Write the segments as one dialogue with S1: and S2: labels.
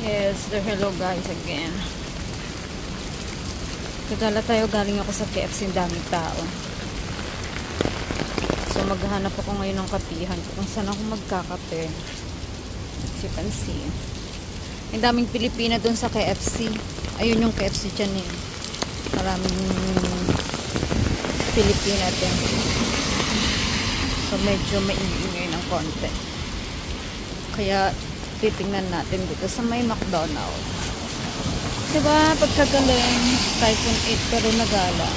S1: Yes, hello guys again. Kagala tayo, galing ako sa KFC, daming tao. So maghahanap ako ngayon ng kapihan kung saan ako magkakape. As you can see. Ang daming Pilipina dun sa KFC. Ayun yung KFC dyan eh. Maraming Pilipina din. So medyo maingay ng konti. Kaya titingnan natin dito sa may McDonald's. Diba, pagkagaling, Typhoon 8 pero nagala.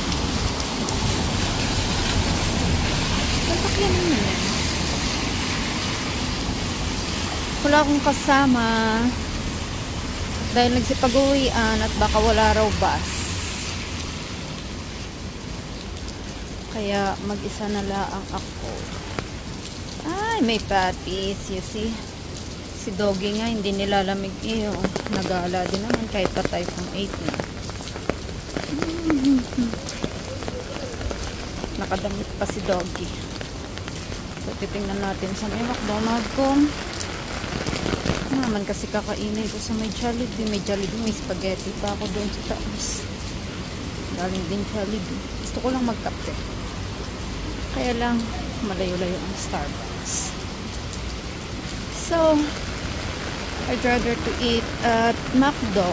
S1: Nasakyan mo yan. Wala akong kasama dahil nagsipag-uwian at baka wala raw bus. Kaya mag-isa na lang ako. Ay, may patties, you see. Si Doggy nga, hindi nilalamig iyo. Nagala din naman kahit pa Typhoon 8 na. Nakadamit pa si Doggy. So, titingnan natin sa may McDonald's ko. Naman kasi kakainin ko sa may Jollibee. May Jollibee, may spaghetti pa ako doon sa taas. Galing din Jollibee. Gusto ko lang magkape. Kaya lang, malayo-layo ang Starbucks. So, I'd rather to eat at McDo.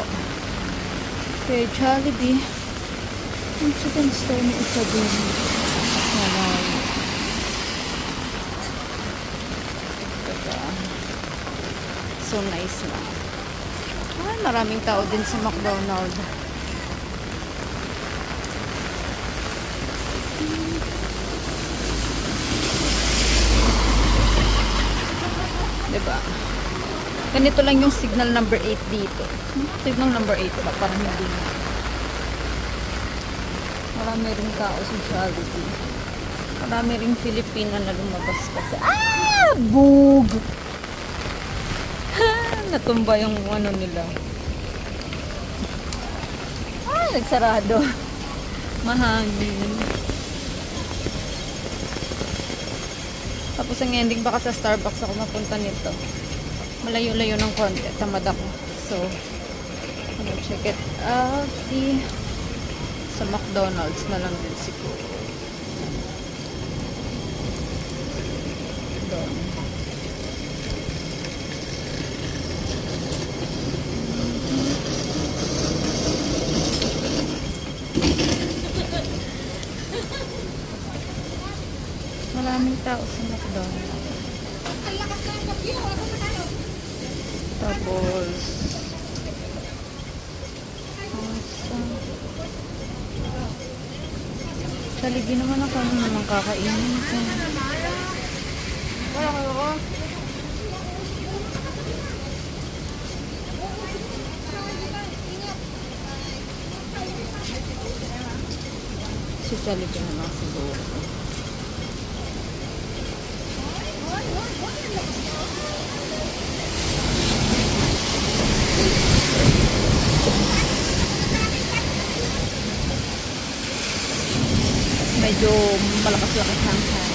S1: Okay, Jollibee. Ang chicken store ni isa din. So nice na. Ay, maraming tao din sa McDonald's. Diba? Ganito lang yung signal number 8 dito. Signal number 8 ba? Parang hindi na. Marami rin tao sa Jollibee. Marami rin Filipina na lumabas kasi. Ah! Bug! Natumba yung ano nila. Ah! Nagsarado. Mahangin. Tapos ang ending baka sa Starbucks ako mapunta nito. Malayo-layo ng konti. Tamad ako. So, I'm check it out. Sa McDonald's na lang din siguro. Doon. Maraming tao sa McDonald's. Tapos Jollibee naman ako. Ano naman kakainin ko? Si Jollibee naman siguro. Medyo malakas-lakas hanggang.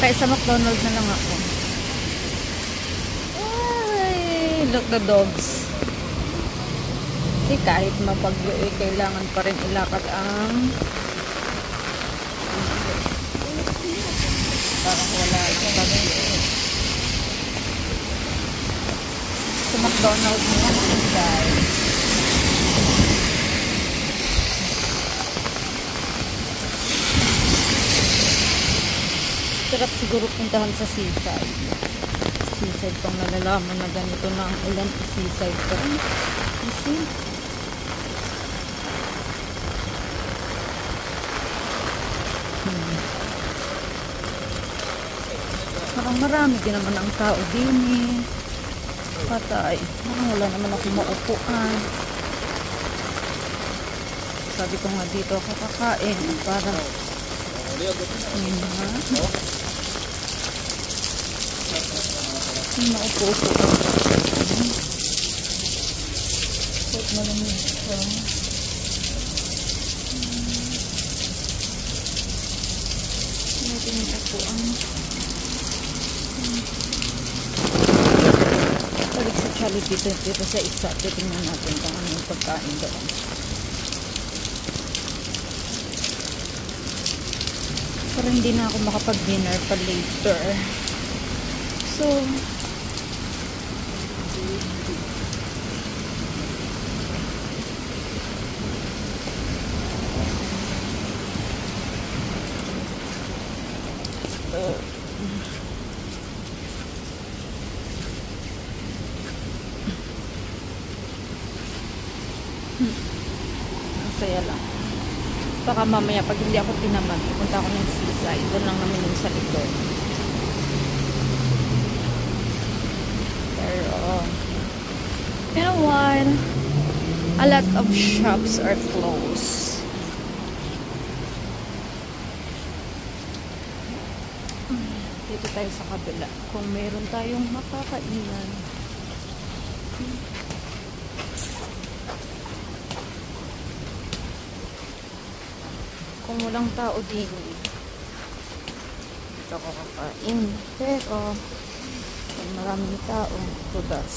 S1: Kaya sa McDonald's na lang ako. Ay, look the dogs. Kasi kahit mapag-uwi, kailangan pa rin ilakad ang parang wala lang pag-uwi. Sa McDonald's na yan, guys. Sarap siguro puntahan sa seaside. Seaside pang nalalaman na ganito na ang ulan sa seaside ko. You see? Parang marami din naman ang tao din eh. Patay. Parang wala naman ako maupuan. Sabi ko nga dito ako kakain para yun nga. Maupo-upo. Put malamig siya. Natin yung upuan. bali dito sa isa. Titingnan natin kung ano yung pagkain doon. Pero hindi na ako makapag-dinner pa later. So, masaya lang. Baka mamaya pag hindi ako tinamad, pupunta ako ng seaside. Doon lang naman yung sa likod. Pero, you know what? A lot of shops are closed. Dito tayo sa kabila. Kung meron tayong makakainan. Kung walang tao din, dito ako kakain. Pero, kung maraming tao, tudas.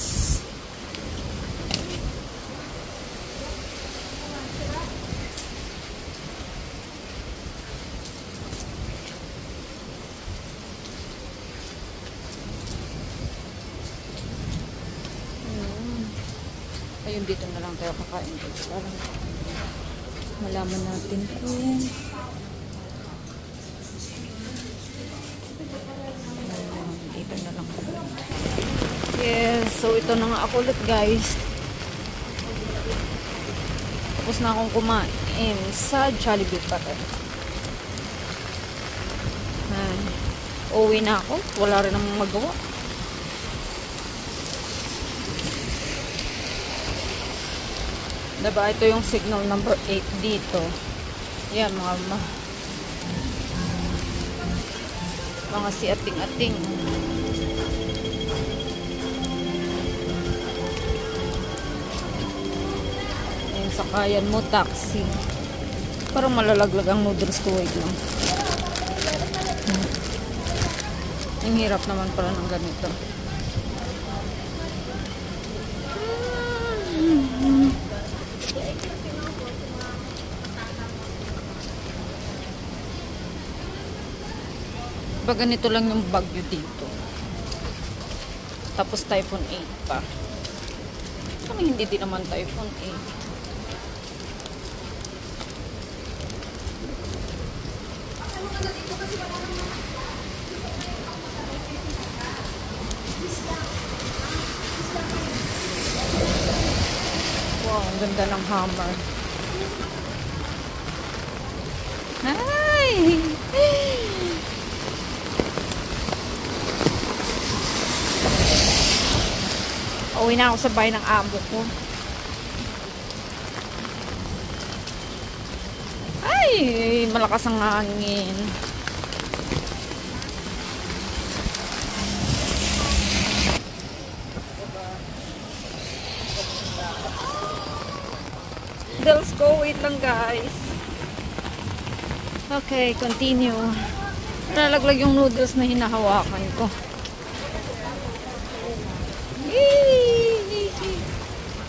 S1: Ayun, dito na lang tayo kakain guys. Parang malaman natin kung dito na lang. Yes, so ito na nga ako ulit guys. Tapos na akong kumain sa Jollibee pa rin. Uwi na ako. Wala rin namang magawa. Diba, ito yung signal number 8 dito. Yan, mga si ating-ating. Yan, sakayan mo, taxi. Parang malalaglag ang noodles ko. Wait lang. Ang hirap naman pala ng ganito. Diba ganito lang yung bagyo dito. Tapos typhoon 8 pa. Kami hindi din naman typhoon 8. Wow, ang ganda ng hammer. Hi! Uwi na ako sa bahay ng amo ko. Ay, malakas ang hangin. Let's go. Wait lang guys. Okay, continue. Nalaglag yung noodles na hinahawakan ko.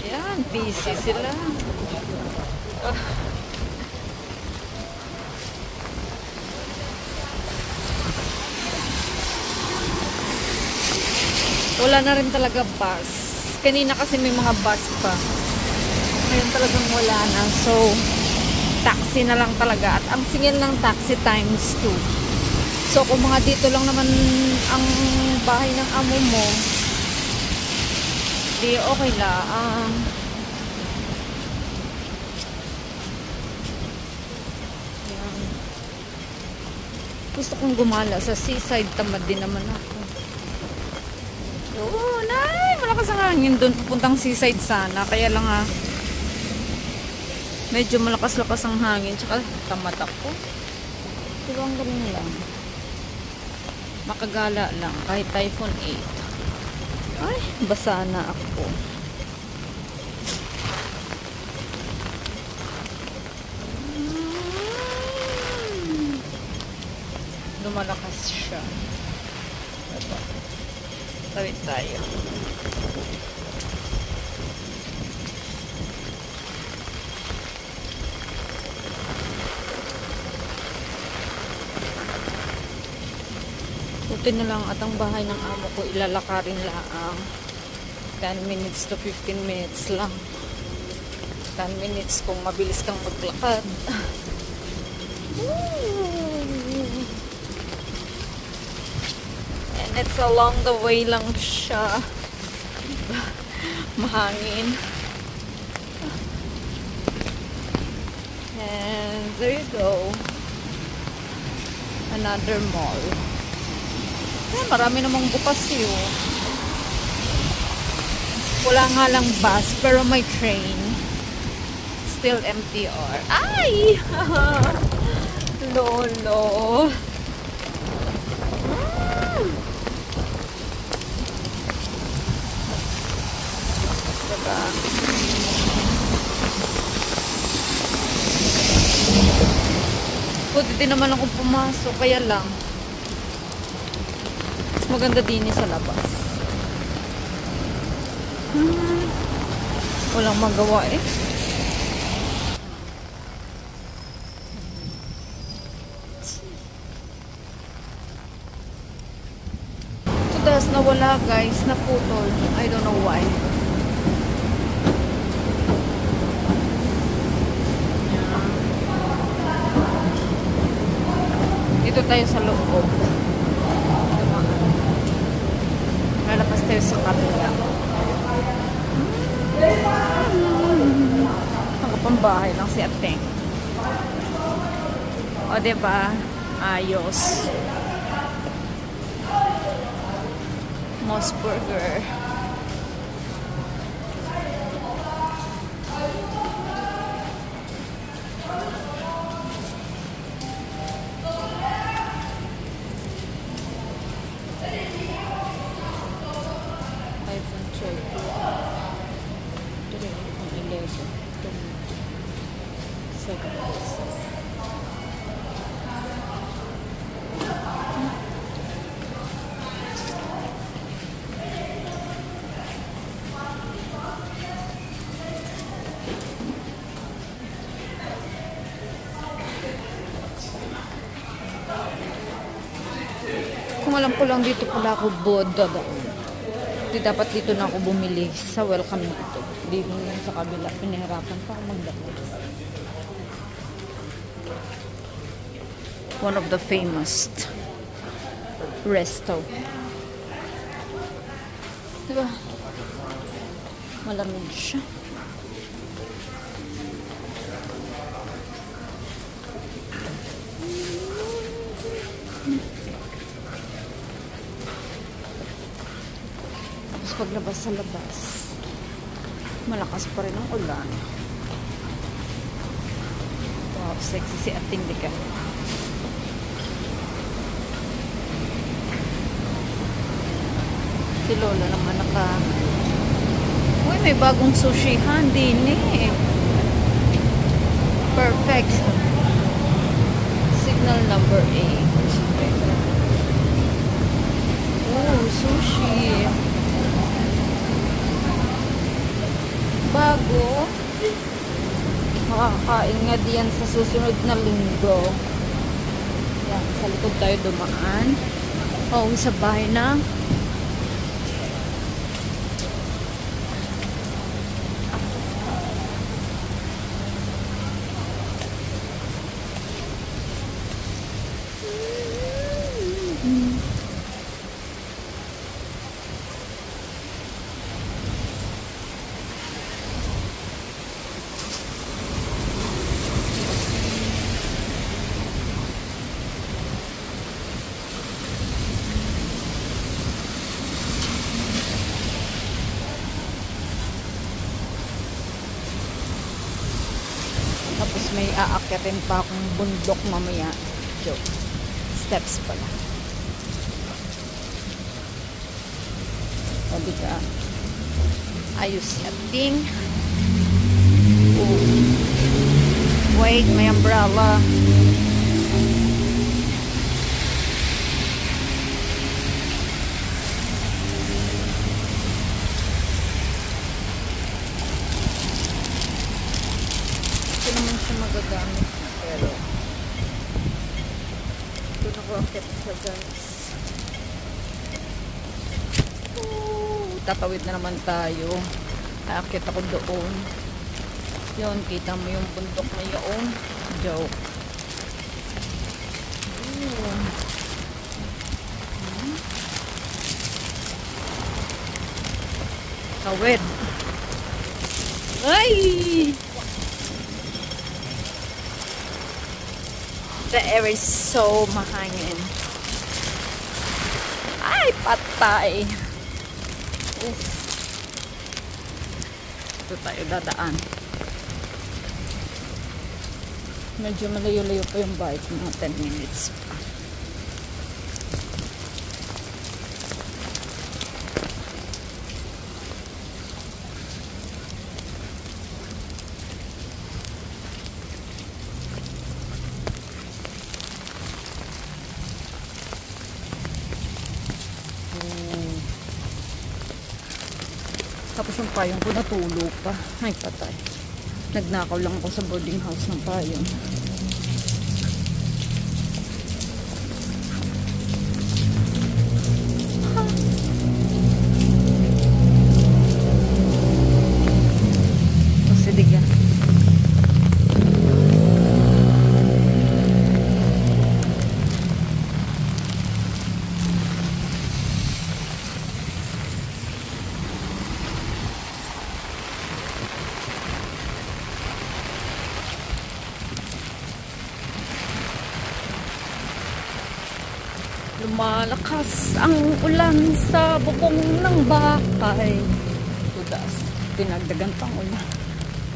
S1: Yan, busy sila. Wala na rin talaga bus. Kanina kasi may mga bus pa. Ngayon talagang wala na. So, taxi na lang talaga. At ang singil ng taxi times 2. So, kung mga dito lang naman ang bahay ng amo mo, di okay lang. Yan. Gusto kong gumala sa seaside. Tamad din naman ako. Oo, nay! Malakas ang hangin doon. Pupuntang seaside sana. Kaya lang medyo malakas-lakas ang hangin. Tsaka tamad ako. Diba ang galing lang. Makagala lang. Kahit typhoon 8. Ay, basa na ako. Lumalakas siya. Tawid tayo. Buti na lang at ang bahay ng amo ko ilalakarin lang. 10 minutes to 15 minutes lang. 10 minutes kung mabilis kang maglakad. And it's along the way lang siya. Mahangin. And there you go. Another mall. Marami namang bukas yun. Wala nga lang bus, pero may train. Still MTR. Ay! Lolo. Diba? Pwede din naman akong pumasok, kaya lang. Maganda din sa labas. Walang magawa eh. Tudas na wala guys, naputol. I don't know why. Dito tayo sa loob. Lalapas tayo sa kabila. Nakapambahay lang si Ateng. O diba? Ayos. Moss Burger. Kung alam ko lang dito pala ako dadaan. Di dapat dito na ako bumili sa welcome dito. Dito sa kabila, pinahirapan pa ako magdaan. One of the famous resto. Diba? Malamig siya. Paglabas sa labas, malakas pa rin ang ulan. Wow, sexy si Ating Dika. Si Lola naman uy, may bagong sushihan din eh. Perfect. Signal number 8. Oh, sushi. Bago. Makakain nga diyan sa susunod na linggo. Yan, sa likod tayo dumaan. Pauwi sa bahay na. Tapos may aakyatin pa akong bundok mamaya. Joke. Steps pala. Sabi ka. Ayos yan ding. Oh. Wait, may umbrella. Magagamit pero ito na ko akit siya guys. tatawid na naman tayo. Aakit ako doon. Yun, kita mo yung bundok na yun. Joke. Tawid. Ay! The air is so mahangin. Ay, patay. Ito tayo dadaan. Medyo malayo-layo pa yung bike. Mga 10 minutes pa. Tapos yung payong ko natulog pa. Ay, patay. Nagnakaw lang ako sa boarding house ng payong. Pasidiga. Lumalakas ang ulan sa bubong ng bahay. Tudas, tinagdagan pang ulan.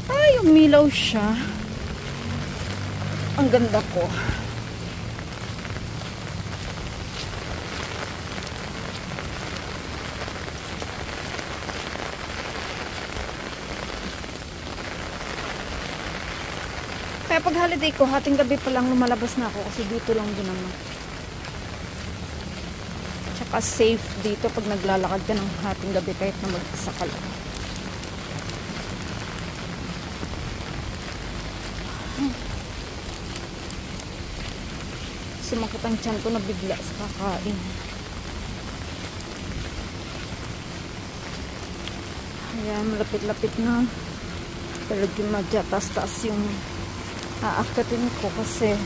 S1: Ay, umilaw siya. Ang ganda ko. Kaya pag holiday ko, hating gabi pa lang lumalabas na ako kasi dito lang din naman. Tsaka safe dito pag naglalakad ka ng hating gabi kahit na mag-isa ka lang. Sumakit ang tiyan ko na bigla sa kakain. Ayan, malapit-lapit na. Pero medyo taas-taas yung aakatin ko kasi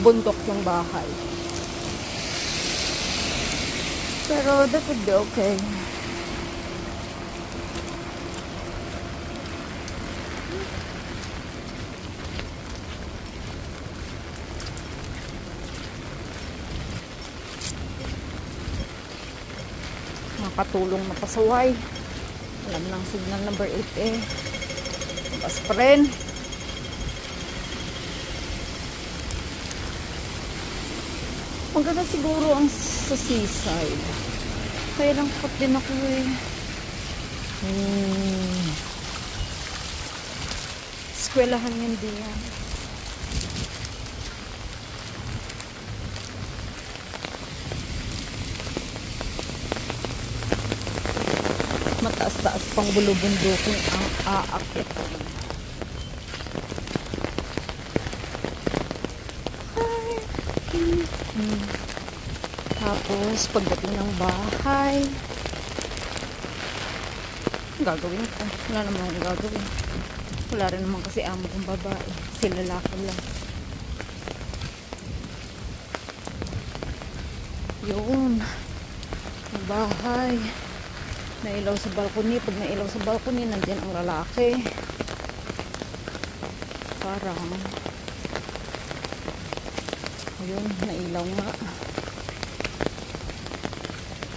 S1: bundok yung bahay. Pero that would be okay. Makatulong na pasaway. Alam ng signal number 8 eh. Bas pa rin. Maganda siguro ang sa seaside. Kaya lang kapag din ako eh. Eskwelahan yan diyan. Mataas-taas pang bulubundukin ang aakit. Tapos pagdating ng bahay, gagawin ko. Wala naman akong gagawin. Wala rin naman kasi amo kong babae. Sila lalaki lang. Yun. Ang bahay. Nailaw sa balcony. Pag nailaw sa balcony, nandiyan ang lalaki. Parang ayun, nailaw nga.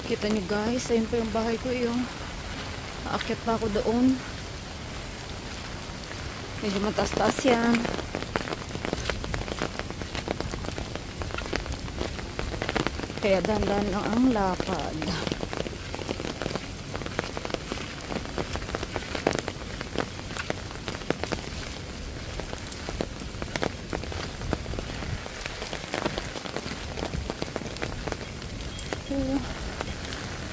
S1: Kita nyo guys, ayun pa yung bahay ko yun. Aakyat pa ako doon. Medyo mataas-taas yan. Kaya dandan lang ang lapad.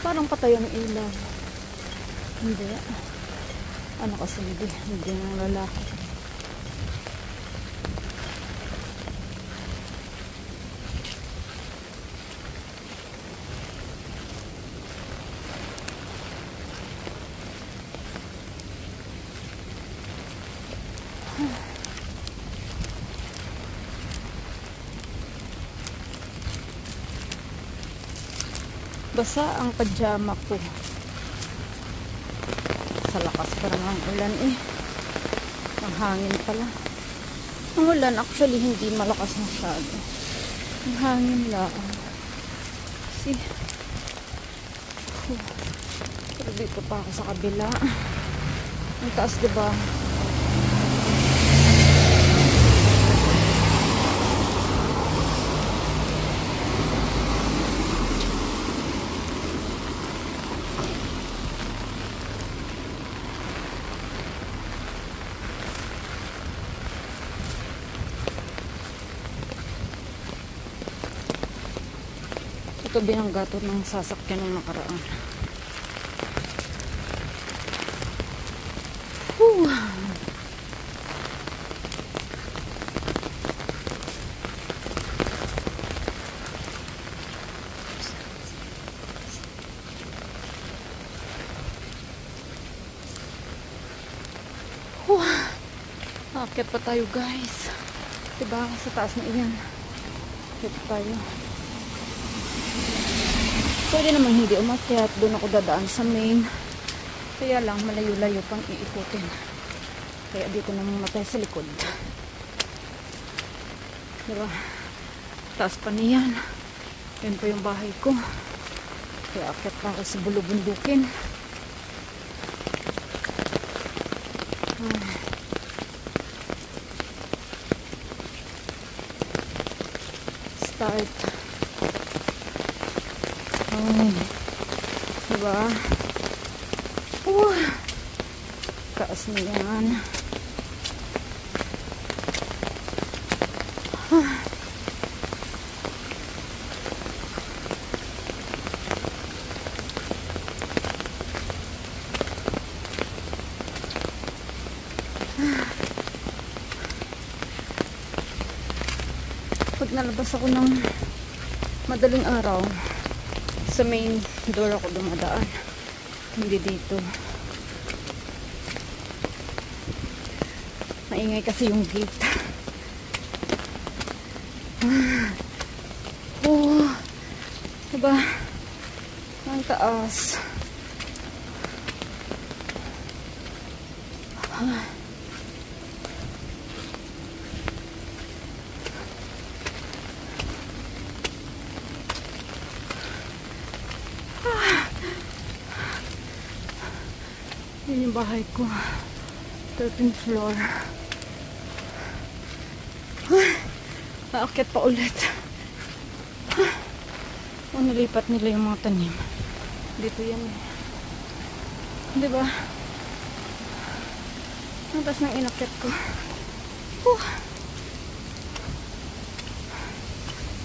S1: Parang patay ang ilaw. Hindi. Ano kasi hindi ng lalaki. Basa ang pajama ko. Sa lakas pa ng ulan eh. Ang hangin pala. Ang ulan actually hindi malakas masyado. Ang hangin lang. See? Pero dito pa ako sa kabila. Ang taas diba? Ito binanggato ng sasakyan ng nakaraan. Whew. Aakyat pa tayo guys. Diba sa taas na iyan. Aakyat tayo. Pwede naman hindi umakyat. Doon ako dadaan sa main. Kaya lang malayo-layo pang iikutin. Kaya dito na muna tayo sa likod. Diba? Taas pa niyan. Yan pa yung bahay ko. Kaya aakyat pa ako sa bulubundukin. Start. Diba? Taas na yan. Pag nalabas ako ng madaling araw, sa main door ako dumadaan. Hindi dito. Maingay kasi yung gate. Diba? Ang taas. Yun yung bahay ko. 13th floor. Aakyat pa ulit. Nilipat nila yung mga tanim. Dito yan eh. Diba? Ang taas ng inakyat ko.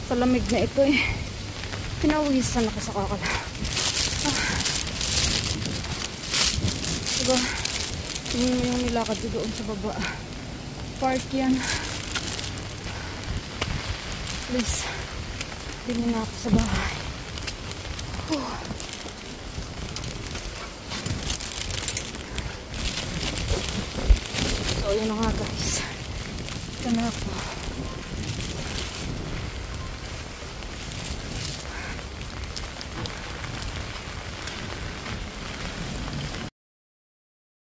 S1: Sa lamig na ito eh. Pinawisan ako sa kakala. Diba? Tingin mo yung nilakad doon sa baba. Park yan. Please. Tingin na ako sa bahay. So, yun na nga guys. Ito na ako.